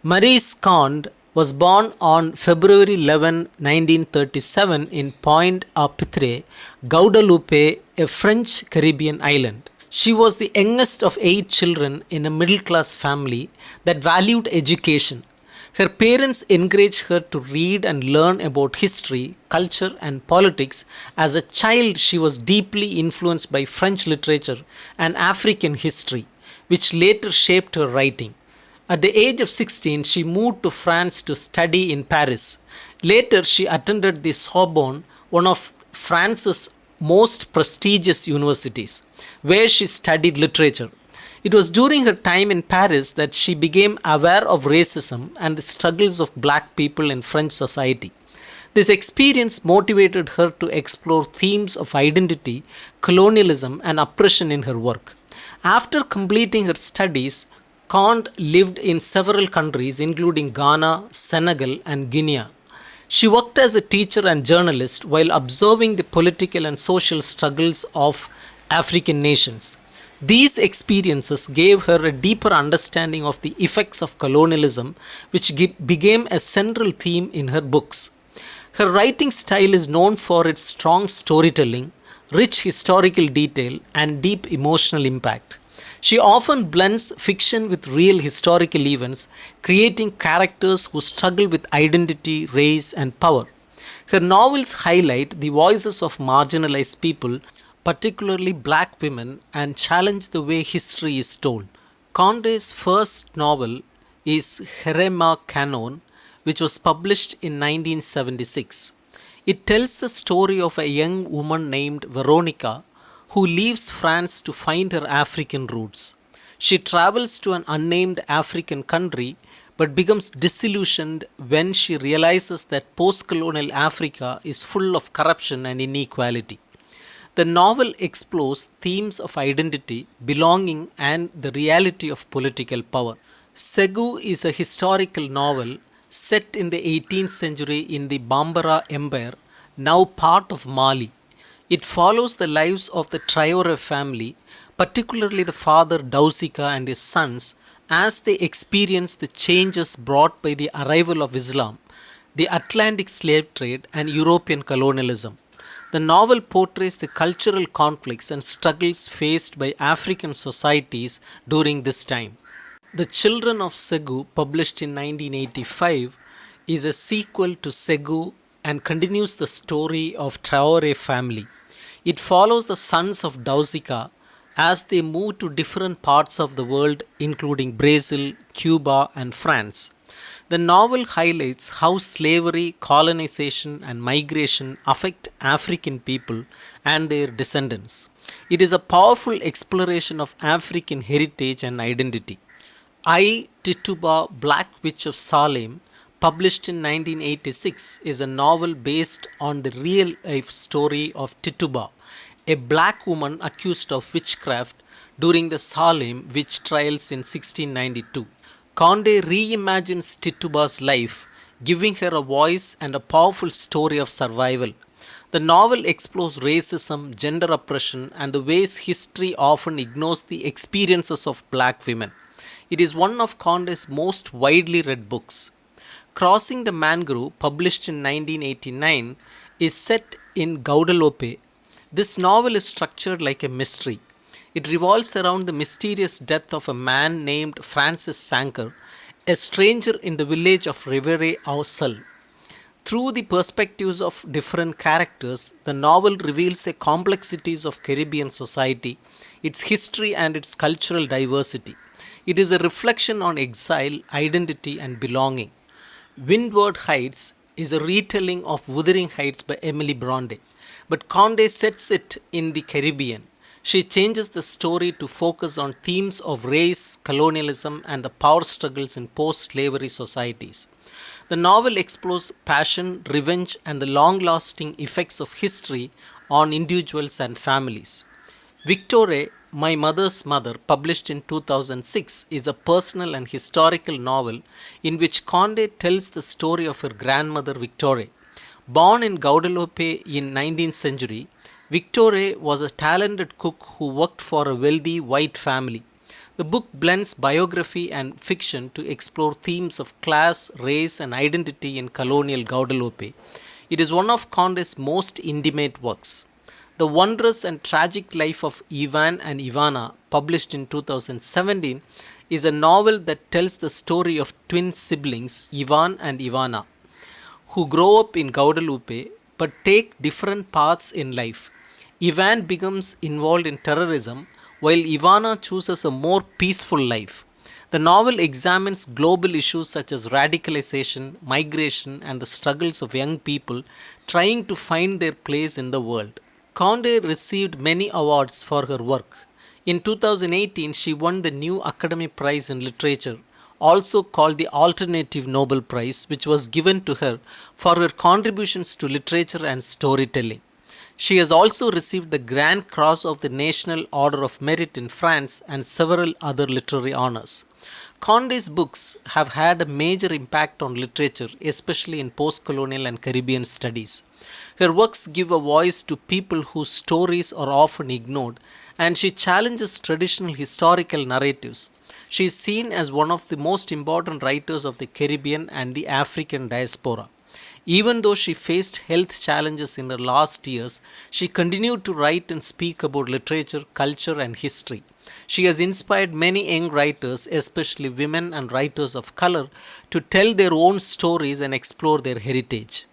Maryse Condé was born on February 11, 1937 in Pointe-à-Pitre, Guadeloupe, a French Caribbean island. She was the youngest of 8 children in a middle class family that valued education. Her parents encouraged her to read and learn about history, culture, and politics. As a child, she was deeply influenced by French literature and African history, which later shaped her writing. At the age of 16, she moved to France to study in Paris. Later, she attended the Sorbonne, one of France's most prestigious universities, where she studied literature. It was during her time in Paris that she became aware of racism and the struggles of black people in French society. This experience motivated her to explore themes of identity, colonialism, and oppression in her work. After completing her studies, Condé lived in several countries, including Ghana, Senegal, and Guinea. She worked as a teacher and journalist while observing the political and social struggles of African nations. These experiences gave her a deeper understanding of the effects of colonialism, which became a central theme in her books. Her writing style is known for its strong storytelling, rich historical detail, and deep emotional impact. She often blends fiction with real historical events, creating characters who struggle with identity, race, and power. Her novels highlight the voices of marginalized people, particularly black women, and challenge the way history is told. Condé's first novel is Herema Canon, which was published in 1976. It tells the story of a young woman named Veronica who leaves France to find her African roots. She travels to an unnamed African country but becomes disillusioned when she realizes that post colonial Africa is full of corruption and inequality. The novel explores themes of identity, belonging, and the reality of political power. Segu is a historical novel set in the 18th century in the Bambara Empire, now part of Mali. It follows the lives of the Traore family, particularly the father Dausika and his sons, as they experience the changes brought by the arrival of Islam, the Atlantic slave trade, and European colonialism. The novel portrays the cultural conflicts and struggles faced by African societies during this time. The Children of Segu, published in 1985, is a sequel to Segu and continues the story of Traore family. It follows the sons of Dausika as they move to different parts of the world, including Brazil, Cuba, and France. The novel highlights how slavery, colonization, and migration affect African people and their descendants. It is a powerful exploration of African heritage and identity. I, Tituba, Black Witch of Salem, published in 1986, is a novel based on the real life story of Tituba, a black woman accused of witchcraft during the Salem witch trials in 1692. Condé reimagines Tituba's life, giving her a voice and a powerful story of survival. The novel explores racism, gender oppression, and the ways history often ignores the experiences of black women. It is one of Condé's most widely read books. Crossing the Mangrove, published in 1989, is set in Guadeloupe. This novel is structured like a mystery. It revolves around the mysterious death of a man named Francis Sanker, a stranger in the village of Rivere au Sel. Through the perspectives of different characters, the novel reveals the complexities of Caribbean society, its history, and its cultural diversity. It is a reflection on exile, identity, and belonging. Windward Heights is a retelling of Wuthering Heights by Emily Bronte, but Condé sets it in the Caribbean. She changes the story to focus on themes of race, colonialism, and the power struggles in post slavery societies. The novel explores passion, revenge, and the long lasting effects of history on individuals and families. Victoire, My Mother's Mother, published in 2006, is a personal and historical novel in which Condé tells the story of her grandmother Victoire. Born in Guadeloupe in 19th century, Victoire was a talented cook who worked for a wealthy white family. The book blends biography and fiction to explore themes of class, race, and identity in colonial Guadeloupe. It is one of Condé's most intimate works. The Wondrous and Tragic Life of Ivan and Ivana, published in 2017, is a novel that tells the story of twin siblings, Ivan and Ivana, who grow up in Guadeloupe but take different paths in life. Ivan becomes involved in terrorism while Ivana chooses a more peaceful life. The novel examines global issues such as radicalization, migration, and the struggles of young people trying to find their place in the world. Condé received many awards for her work. In 2018, she won the new Academy Prize in Literature, also called the Alternative Nobel Prize, which was given to her for her contributions to literature and storytelling. She has also received the Grand Cross of the National Order of Merit in France and several other literary honors. Condé's books have had a major impact on literature, especially in post-colonial and Caribbean studies. Her works give a voice to people whose stories are often ignored, and she challenges traditional historical narratives. She is seen as one of the most important writers of the Caribbean and the African diaspora. Even though she faced health challenges in her last years, she continued to write and speak about literature, culture, and history. She has inspired many young writers, especially women and writers of color, to tell their own stories and explore their heritage.